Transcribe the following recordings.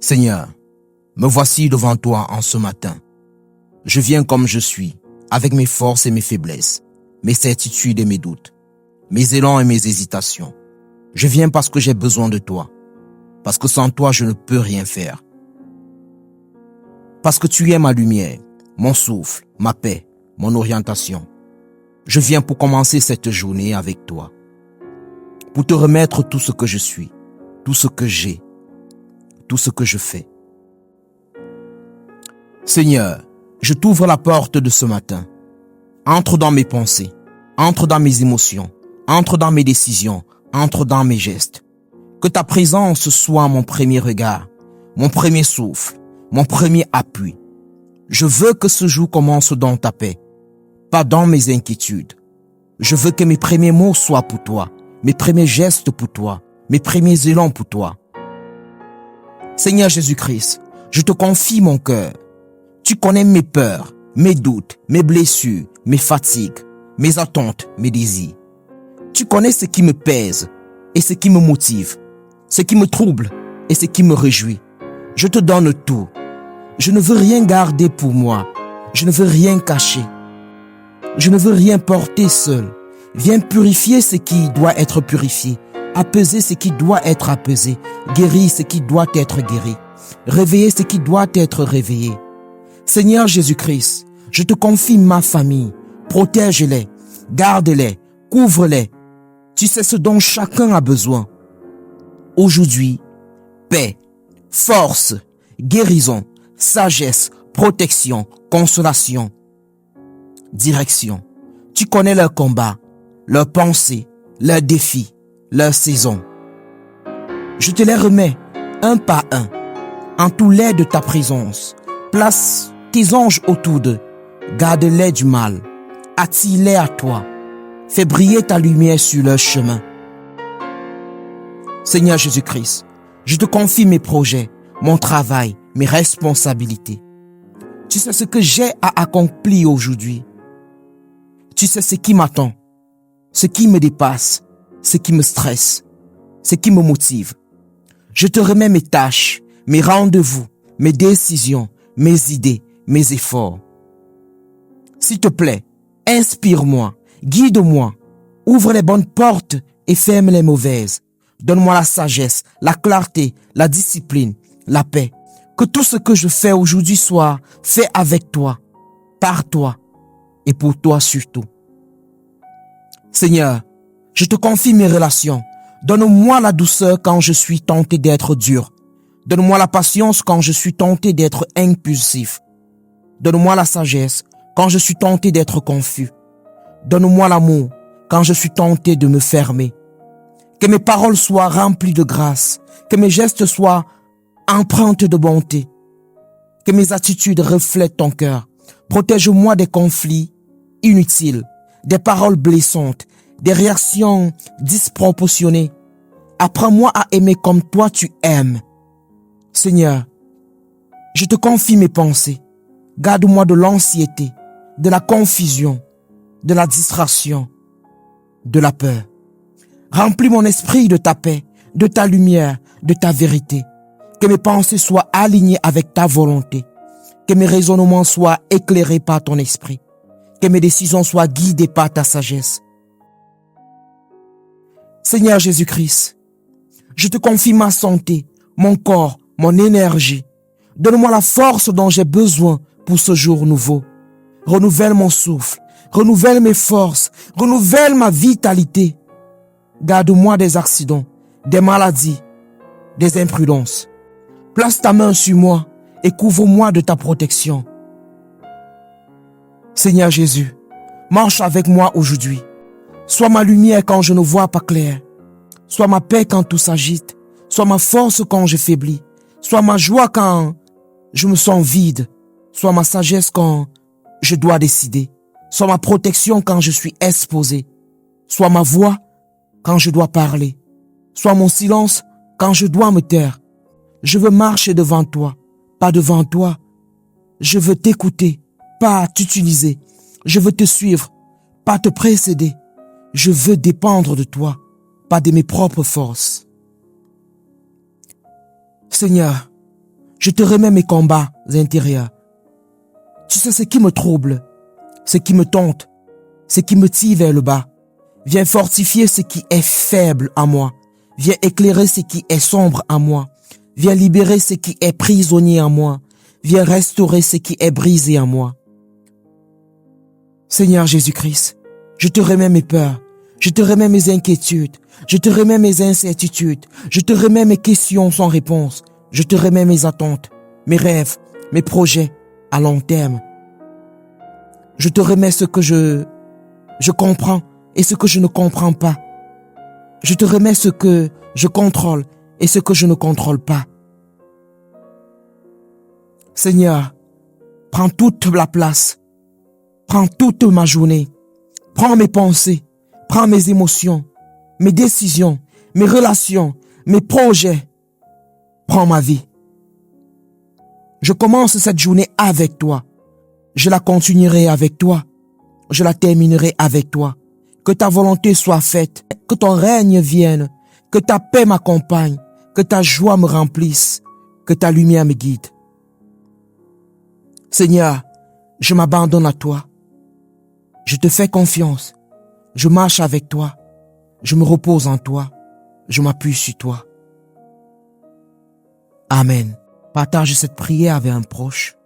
Seigneur, me voici devant toi en ce matin. Je viens comme je suis, avec mes forces et mes faiblesses, mes certitudes et mes doutes, mes élans et mes hésitations. Je viens parce que j'ai besoin de toi, parce que sans toi je ne peux rien faire. Parce que tu es ma lumière, mon souffle, ma paix, mon orientation. Je viens pour commencer cette journée avec toi, pour te remettre tout ce que je suis, tout ce que j'ai, tout ce que je fais. Seigneur, je t'ouvre la porte de ce matin. Entre dans mes pensées, entre dans mes émotions, entre dans mes décisions, entre dans mes gestes. Que ta présence soit mon premier regard, mon premier souffle, mon premier appui. Je veux que ce jour commence dans ta paix, pas dans mes inquiétudes. Je veux que mes premiers mots soient pour toi, mes premiers gestes pour toi, mes premiers élans pour toi. Seigneur Jésus-Christ, je te confie mon cœur. Tu connais mes peurs, mes doutes, mes blessures, mes fatigues, mes attentes, mes désirs. Tu connais ce qui me pèse et ce qui me motive, ce qui me trouble et ce qui me réjouit. Je te donne tout. Je ne veux rien garder pour moi. Je ne veux rien cacher. Je ne veux rien porter seul. Viens purifier ce qui doit être purifié, apaiser ce qui doit être apaisé, guérir ce qui doit être guéri, réveiller ce qui doit être réveillé. Seigneur Jésus-Christ, je te confie ma famille. Protège-les, garde-les, couvre-les. Tu sais ce dont chacun a besoin. Aujourd'hui, paix, force, guérison, sagesse, protection, consolation, direction. Tu connais leurs combats, leurs pensées, leurs défis, leurs saisons. Je te les remets un par un, en tout l'air de ta présence. Place tes anges autour d'eux, garde-les du mal, attire-les à toi, fais briller ta lumière sur leur chemin. Seigneur Jésus-Christ, je te confie mes projets, mon travail, mes responsabilités. Tu sais ce que j'ai à accomplir aujourd'hui. Tu sais ce qui m'attend, ce qui me dépasse, ce qui me stresse, ce qui me motive. Je te remets mes tâches, mes rendez-vous, mes décisions, mes idées, mes efforts. S'il te plaît, inspire-moi, guide-moi, ouvre les bonnes portes et ferme les mauvaises. Donne-moi la sagesse, la clarté, la discipline, la paix. Que tout ce que je fais aujourd'hui soit fait avec toi, par toi et pour toi surtout. Seigneur, je te confie mes relations. Donne-moi la douceur quand je suis tenté d'être dur. Donne-moi la patience quand je suis tenté d'être impulsif. Donne-moi la sagesse quand je suis tenté d'être confus. Donne-moi l'amour quand je suis tenté de me fermer. Que mes paroles soient remplies de grâce. Que mes gestes soient empreintes de bonté. Que mes attitudes reflètent ton cœur. Protège-moi des conflits inutiles, des paroles blessantes, des réactions disproportionnées. Apprends-moi à aimer comme toi tu aimes. Seigneur, je te confie mes pensées. Garde-moi de l'anxiété, de la confusion, de la distraction, de la peur. Remplis mon esprit de ta paix, de ta lumière, de ta vérité. Que mes pensées soient alignées avec ta volonté. Que mes raisonnements soient éclairés par ton esprit. Que mes décisions soient guidées par ta sagesse. Seigneur Jésus-Christ, je te confie ma santé, mon corps, mon énergie. Donne-moi la force dont j'ai besoin pour ce jour nouveau. Renouvelle mon souffle, renouvelle mes forces, renouvelle ma vitalité. Garde-moi des accidents, des maladies, des imprudences. Place ta main sur moi et couvre-moi de ta protection. Seigneur Jésus, marche avec moi aujourd'hui. Sois ma lumière quand je ne vois pas clair. Sois ma paix quand tout s'agite. Sois ma force quand je faiblis. Sois ma joie quand je me sens vide. Sois ma sagesse quand je dois décider. Sois ma protection quand je suis exposé. Sois ma voix quand je dois parler. Sois mon silence quand je dois me taire. Je veux marcher devant toi, pas devant toi. Je veux t'écouter, pas t'utiliser. Je veux te suivre, pas te précéder. Je veux dépendre de toi, pas de mes propres forces. Seigneur, Je te remets mes combats intérieurs. Tu sais ce qui me trouble, ce qui me tente, ce qui me tire vers le bas. Viens fortifier ce qui est faible en moi. Viens éclairer ce qui est sombre en moi. Viens libérer ce qui est prisonnier en moi. Viens restaurer ce qui est brisé en moi. Seigneur Jésus-Christ, je te remets mes peurs. Je te remets mes inquiétudes. Je te remets mes incertitudes. Je te remets mes questions sans réponse. Je te remets mes attentes, mes rêves, mes projets à long terme. Je te remets ce que je comprends et ce que je ne comprends pas. Je te remets ce que je contrôle et ce que je ne contrôle pas. Seigneur, prends toute la place. Prends toute ma journée. Prends mes pensées. Prends mes émotions, mes décisions, mes relations, mes projets. Prends ma vie. Je commence cette journée avec toi. Je la continuerai avec toi. Je la terminerai avec toi. Que ta volonté soit faite. Que ton règne vienne. Que ta paix m'accompagne. Que ta joie me remplisse. Que ta lumière me guide. Seigneur, je m'abandonne à toi. Je te fais confiance. Je marche avec toi. Je me repose en toi. Je m'appuie sur toi. Amen. Partage cette prière avec un proche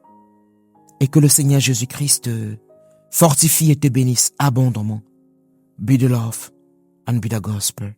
et que le Seigneur Jésus-Christ te fortifie et te bénisse abondamment. Be the love and be the gospel.